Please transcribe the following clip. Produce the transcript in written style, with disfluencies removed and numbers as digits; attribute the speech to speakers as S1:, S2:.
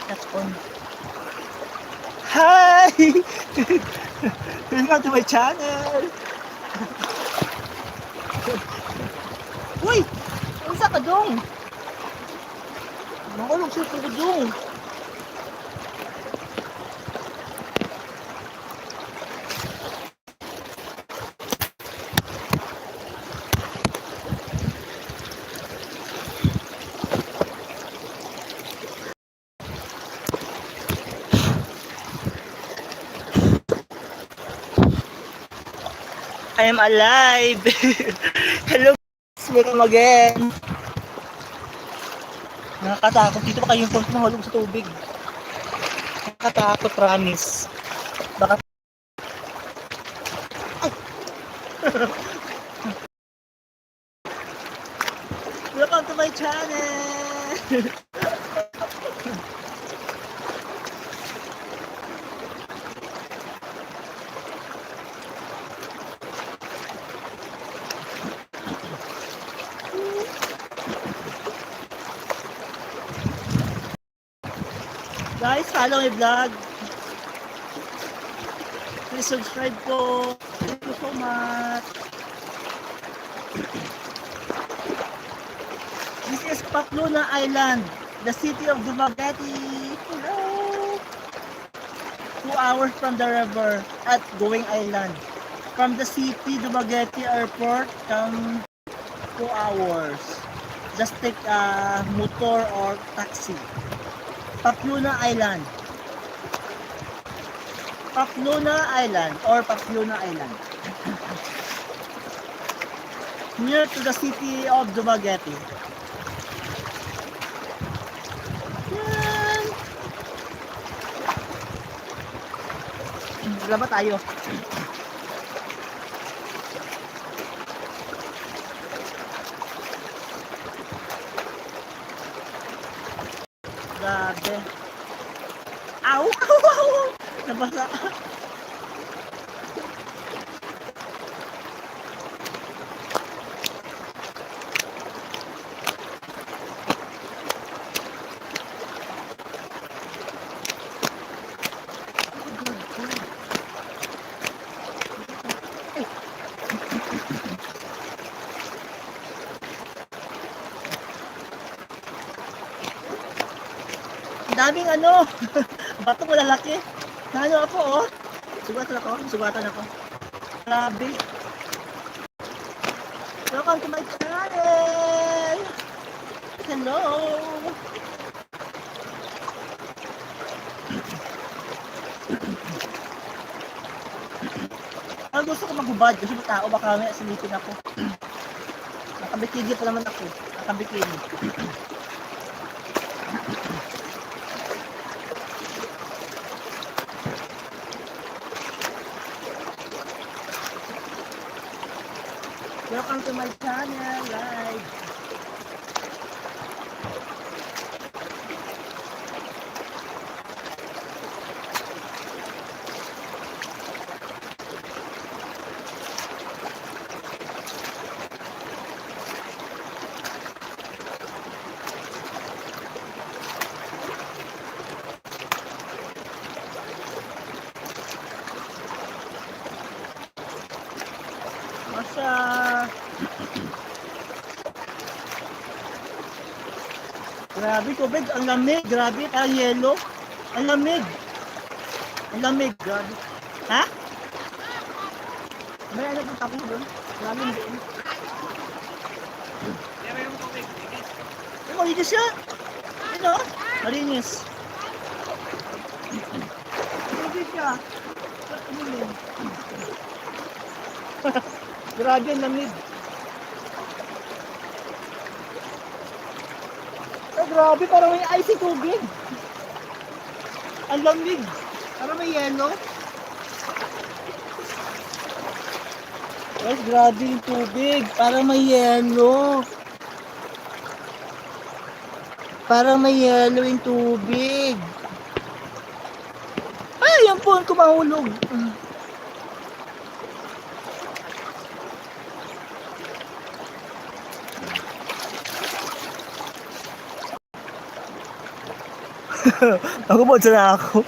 S1: That's on. Hi! Welcome to my channel! Uy! Unsa ka dong? Makulog siya ka dong. I am alive! Hello guys! Welcome again! Nakakatakot. Dito pa kayong phone mahulog sa tubig. Nakakatakot, promise. Baka... Ay! Welcome to my channel! Guys, follow my vlog. Please subscribe po. Thank you so much. This is Pamplona Island, the city of Dumaguete. Hello! 2 hours from the river at Going Island. From the city, Dumaguete Airport, come 2 hours. Just take a motor or taxi. Pamplona Island. Pamplona Island or Pamplona Island. Near to the city of Dumaguete. Yan. Wala ba tayo? Grabe. Ow! Nabasa. Daming ano, batong malalaki. Ano ako oh. Sugatan ako. Grabe. Welcome to my channel. Hello. Ang gusto ko maghubad kasi may tao baka may silipin ako. Nakabikini pa naman ako. Nakabikini. Welcome to my channel, live. Masa grabe tubig, ang lamig, grabe, parang yelo. Ang lamig. Ang lamig, grabe. Ha? May ano pang tapos doon? Grabe doon. Pero yung tubig, ligis. Ay, malinis siya. Ito, malinis. Malinis siya. Grabe, ang lamig. Ay, grabe, parang may ice yung tubig. Ang lamig. Parang may yelo. Guys, grabe yung tubig. Parang may yelo. Parang may yelo yung tubig. Ay, yung phone ko mahulog.
S2: Ako mo na ako.